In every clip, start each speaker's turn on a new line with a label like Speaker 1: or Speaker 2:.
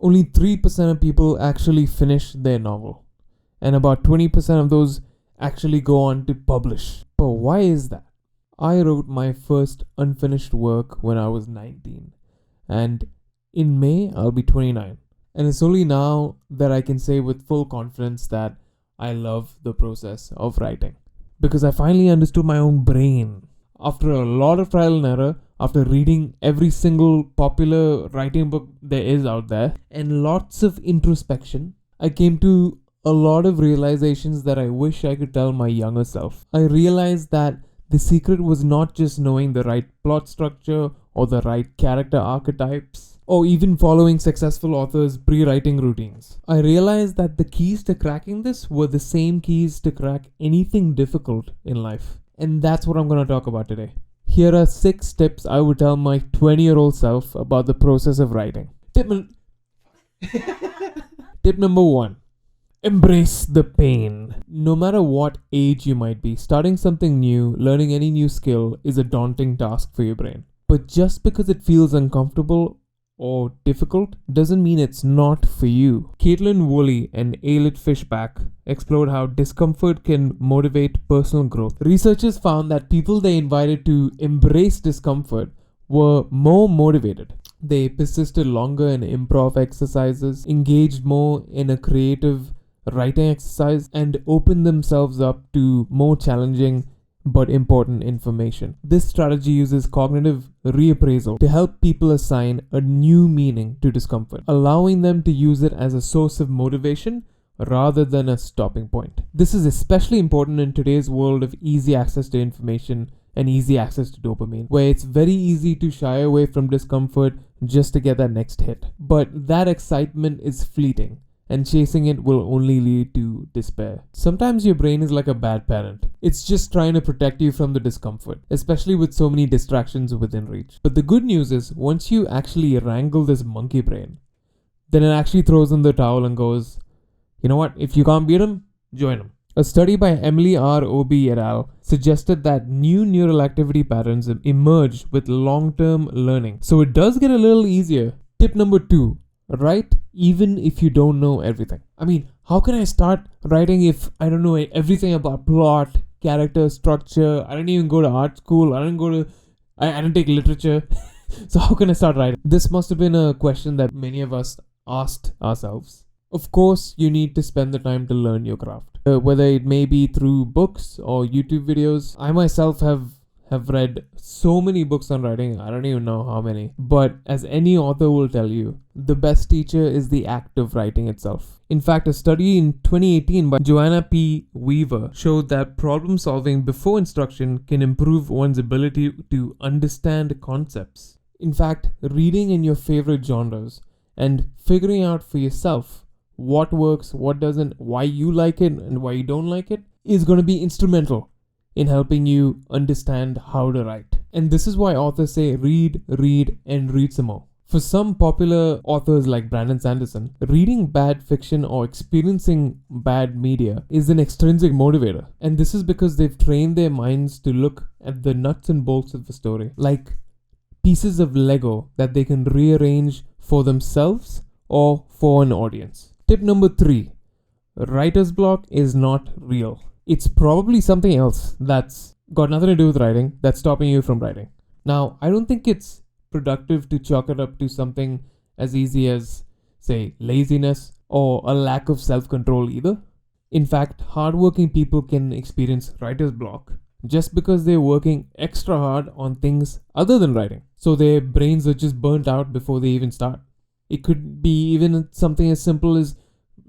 Speaker 1: Only 3% of people actually finish their novel, and about 20% of those actually go on to publish. But why is that? I wrote my first unfinished work when I was 19, and in May I'll be 29. And it's only now that I can say with full confidence that I love the process of writing. Because I finally understood my own brain. After a lot of trial and error, after reading every single popular writing book there is out there, and lots of introspection, I came to a lot of realizations that I wish I could tell my younger self. I realized that the secret was not just knowing the right plot structure or the right character archetypes, or even following successful authors' pre-writing routines. I realized that the keys to cracking this were the same keys to crack anything difficult in life. And that's what I'm going to talk about today. Here are 6 tips I would tell my 20-year-old self about the process of writing. Tip number 1. Embrace the pain. No matter what age you might be, starting something new, learning any new skill is a daunting task for your brain. But just because it feels uncomfortable or difficult doesn't mean it's not for you. Caitlin Woolley and Ayelet Fishback explored how discomfort can motivate personal growth. Researchers found that people they invited to embrace discomfort were more motivated. They persisted longer in improv exercises, engaged more in a creative writing exercise, and opened themselves up to more challenging but important information. This strategy uses cognitive reappraisal to help people assign a new meaning to discomfort, allowing them to use it as a source of motivation rather than a stopping point. This is especially important in today's world of easy access to information and easy access to dopamine, where it's very easy to shy away from discomfort just to get that next hit. But that excitement is fleeting, and chasing it will only lead to despair. Sometimes your brain is like a bad parent. It's just trying to protect you from the discomfort, especially with so many distractions within reach. But the good news is, once you actually wrangle this monkey brain, then it actually throws in the towel and goes, you know what, if you can't beat him, join him. A study by Emily R. Obi et al. Suggested that new neural activity patterns emerge with long-term learning. So it does get a little easier. Tip number 2. Write even if you don't know everything. I mean, how can I start writing if I don't know everything about plot, character, structure? I didn't even go to art school. I didn't take literature. So how can I start writing? This must have been a question that many of us asked ourselves. Of course, you need to spend the time to learn your craft. Whether it may be through books or YouTube videos. I myself have read so many books on writing, I don't even know how many. But as any author will tell you, the best teacher is the act of writing itself. In fact, a study in 2018 by Joanna P. Weaver showed that problem solving before instruction can improve one's ability to understand concepts. In fact, reading in your favorite genres and figuring out for yourself what works, what doesn't, why you like it and why you don't like it is going to be instrumental in helping you understand how to write. And this is why authors say read, and read some more. For some popular authors like Brandon Sanderson, reading bad fiction or experiencing bad media is an extrinsic motivator. And this is because they've trained their minds to look at the nuts and bolts of the story like pieces of Lego that they can rearrange for themselves or for an audience. Tip number 3. Writer's block is not real. It's probably something else that's got nothing to do with writing that's stopping you from writing. Now, I don't think it's productive to chalk it up to something as easy as, say, laziness or a lack of self-control either. In fact, hardworking people can experience writer's block just because they're working extra hard on things other than writing. So their brains are just burnt out before they even start. It could be even something as simple as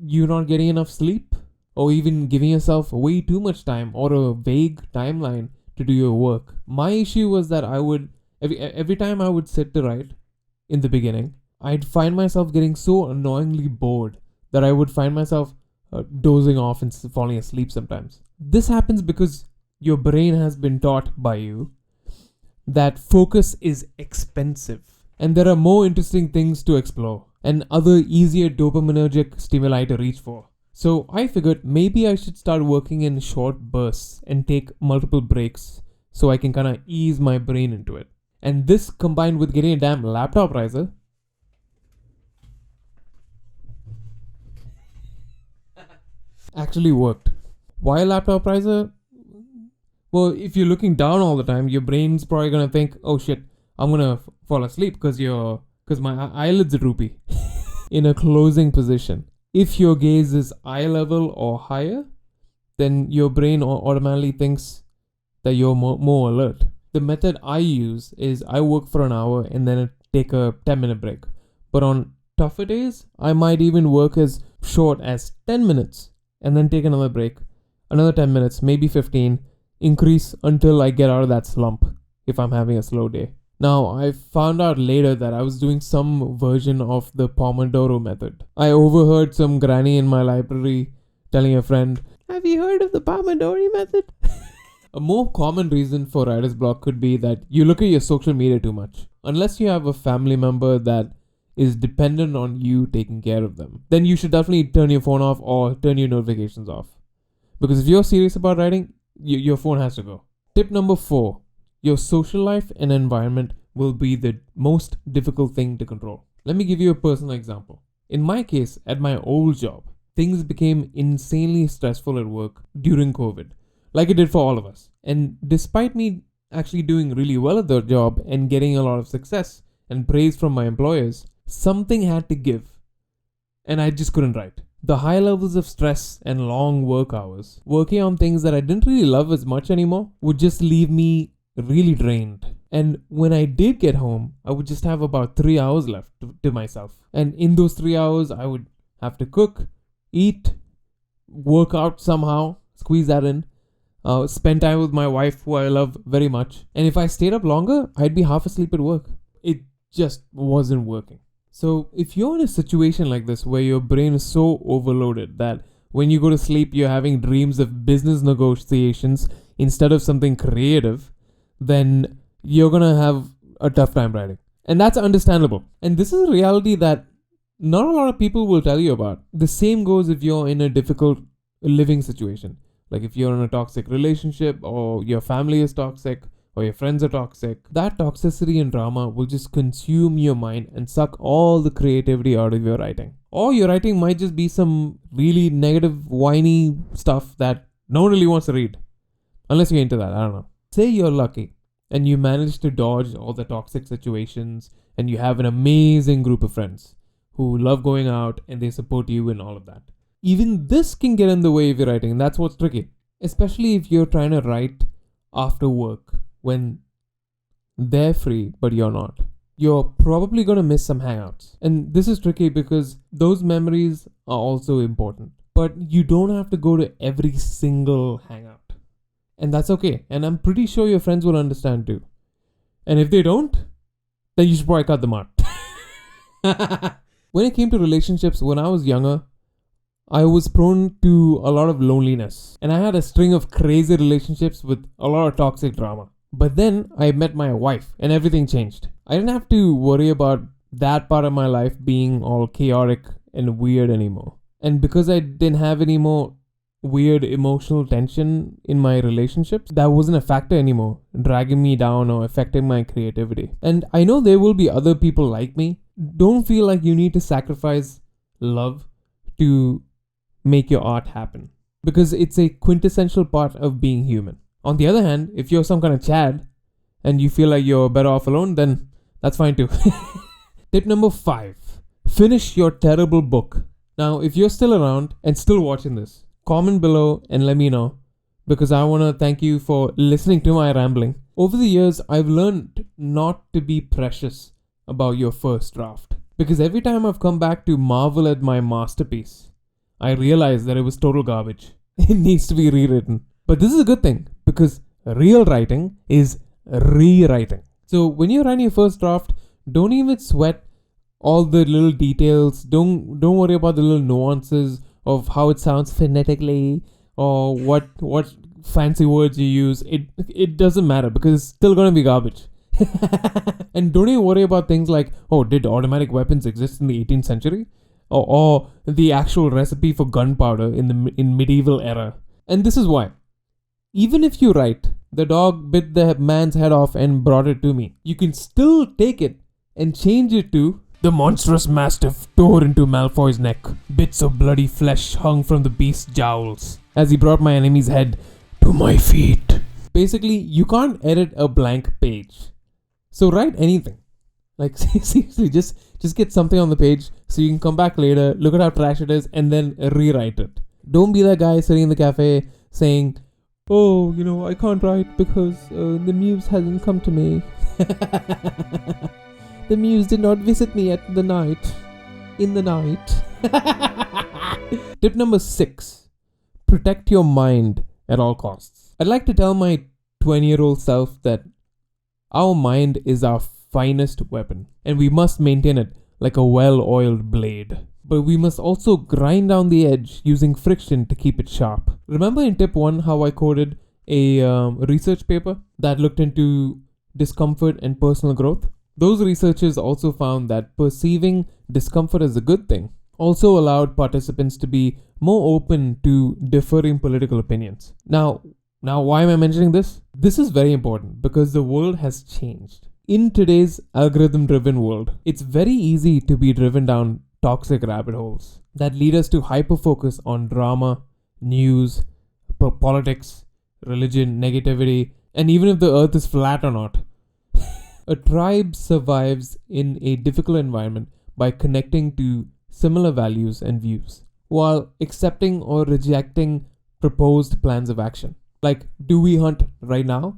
Speaker 1: you not getting enough sleep, or even giving yourself way too much time or a vague timeline to do your work. My issue was that I would, every time I would sit to write in the beginning, I'd find myself getting so annoyingly bored that I would find myself dozing off and falling asleep sometimes. This happens because your brain has been taught by you that focus is expensive and there are more interesting things to explore and other easier dopaminergic stimuli to reach for. So I figured maybe I should start working in short bursts and take multiple breaks so I can kind of ease my brain into it. And this combined with getting a damn laptop riser actually worked. Why laptop riser? Well, if you're looking down all the time, your brain's probably gonna think, "Oh shit, I'm gonna fall asleep because my eyelids are droopy." In a closing position, if your gaze is eye level or higher, then your brain automatically thinks that you're more alert. The method I use is I work for an hour and then take a 10-minute break. But on tougher days, I might even work as short as 10 minutes and then take another break, another 10 minutes, maybe 15, increase until I get out of that slump if I'm having a slow day. Now, I found out later that I was doing some version of the Pomodoro method. I overheard some granny in my library telling a friend, "Have you heard of the Pomodoro method?" A more common reason for writer's block could be that you look at your social media too much. Unless you have a family member that is dependent on you taking care of them, then you should definitely turn your phone off or turn your notifications off. Because if you're serious about writing, your phone has to go. Tip number 4. Your social life and environment will be the most difficult thing to control. Let me give you a personal example. In my case, at my old job, things became insanely stressful at work during COVID, like it did for all of us. And despite me actually doing really well at the job and getting a lot of success and praise from my employers, something had to give. And I just couldn't write. The high levels of stress and long work hours, working on things that I didn't really love as much anymore, would just leave me really drained. And when I did get home, I would just have about 3 hours left to myself. And in those 3 hours, I would have to cook, eat, work out somehow, squeeze that in, spend time with my wife, who I love very much. And if I stayed up longer, I'd be half asleep at work. It just wasn't working. So if you're in a situation like this where your brain is so overloaded that when you go to sleep, you're having dreams of business negotiations instead of something creative, then you're going to have a tough time writing. And that's understandable. And this is a reality that not a lot of people will tell you about. The same goes if you're in a difficult living situation. Like if you're in a toxic relationship, or your family is toxic, or your friends are toxic, that toxicity and drama will just consume your mind and suck all the creativity out of your writing. Or your writing might just be some really negative, whiny stuff that no one really wants to read. Unless you're into that, I don't know. Say you're lucky and you manage to dodge all the toxic situations and you have an amazing group of friends who love going out and they support you and all of that. Even this can get in the way of your writing, and that's what's tricky. Especially if you're trying to write after work when they're free but you're not. You're probably going to miss some hangouts. And this is tricky because those memories are also important. But you don't have to go to every single hangout. And that's okay. And I'm pretty sure your friends will understand too. And if they don't, then you should probably cut them out. When it came to relationships, when I was younger, I was prone to a lot of loneliness. And I had a string of crazy relationships with a lot of toxic drama. But then I met my wife and everything changed. I didn't have to worry about that part of my life being all chaotic and weird anymore. And because I didn't have any more weird emotional tension in my relationships, that wasn't a factor anymore, dragging me down or affecting my creativity. And I know there will be other people like me. Don't feel like you need to sacrifice love to make your art happen, because it's a quintessential part of being human. On the other hand, if you're some kind of Chad and you feel like you're better off alone, then that's fine too. Tip number 5. Finish your terrible book. Now, if you're still around and still watching this, comment below and let me know, because I want to thank you for listening to my rambling. Over the years, I've learned not to be precious about your first draft, because every time I've come back to marvel at my masterpiece, I realize that it was total garbage. It needs to be rewritten. But this is a good thing, because real writing is rewriting. So when you're writing your first draft, don't even sweat all the little details. Don't worry about the little nuances of how it sounds phonetically or what fancy words you use. It doesn't matter, because it's still gonna be garbage. And don't even worry about things like, oh, did automatic weapons exist in the 18th century? Or the actual recipe for gunpowder in medieval era. And this is why. Even if you write, the dog bit the man's head off and brought it to me, you can still take it and change it to, the monstrous mastiff tore into Malfoy's neck, bits of bloody flesh hung from the beast's jowls as he brought my enemy's head to my feet. Basically, you can't edit a blank page. So write anything. Like, seriously, just get something on the page so you can come back later, look at how trash it is, and then rewrite it. Don't be that guy sitting in the cafe saying, oh, I can't write because the Muse hasn't come to me. The Muse did not visit me in the night. Tip number 6. Protect your mind at all costs. I'd like to tell my 20-year-old self that our mind is our finest weapon, and we must maintain it like a well-oiled blade. But we must also grind down the edge using friction to keep it sharp. Remember in tip 1 how I quoted a research paper that looked into discomfort and personal growth? Those researchers also found that perceiving discomfort as a good thing also allowed participants to be more open to differing political opinions. Now, why am I mentioning this? This is very important because the world has changed. In today's algorithm-driven world, it's very easy to be driven down toxic rabbit holes that lead us to hyper-focus on drama, news, politics, religion, negativity, and even if the earth is flat or not. A tribe survives in a difficult environment by connecting to similar values and views, while accepting or rejecting proposed plans of action. Like, do we hunt right now?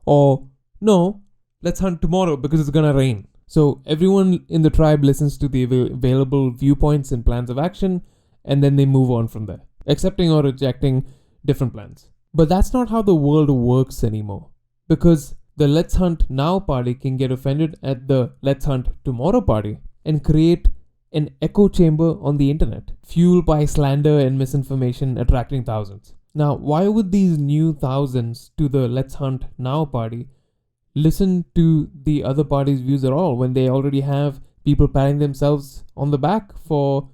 Speaker 1: Or, no, let's hunt tomorrow because it's gonna rain. So everyone in the tribe listens to the available viewpoints and plans of action, and then they move on from there, accepting or rejecting different plans. But that's not how the world works anymore, because the Let's Hunt Now party can get offended at the Let's Hunt Tomorrow party and create an echo chamber on the internet, fueled by slander and misinformation attracting thousands. Now, why would these new thousands to the Let's Hunt Now party listen to the other party's views at all when they already have people patting themselves on the back for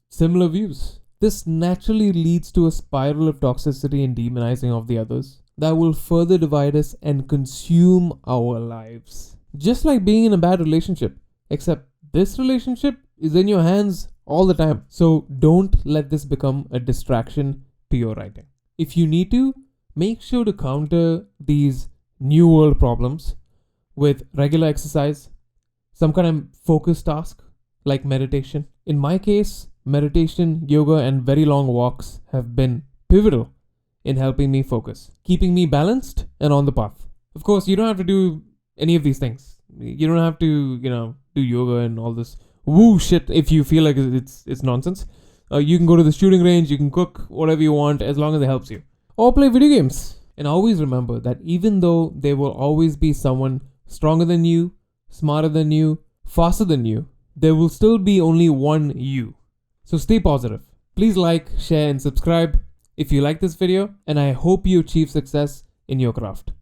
Speaker 1: similar views? This naturally leads to a spiral of toxicity and demonizing of the others that will further divide us and consume our lives. Just like being in a bad relationship, except this relationship is in your hands all the time. So don't let this become a distraction to your writing. If you need to, make sure to counter these new world problems with regular exercise, some kind of focus task like meditation. In my case, meditation, yoga, and very long walks have been pivotal in helping me focus, keeping me balanced and on the path. Of course, you don't have to do any of these things. You don't have to, do yoga and all this woo shit if you feel like it's nonsense. You can go to the shooting range, you can cook whatever you want as long as it helps you. Or play video games. And always remember that even though there will always be someone stronger than you, smarter than you, faster than you, there will still be only one you. So stay positive. Please like, share, and subscribe if you like this video, and I hope you achieve success in your craft.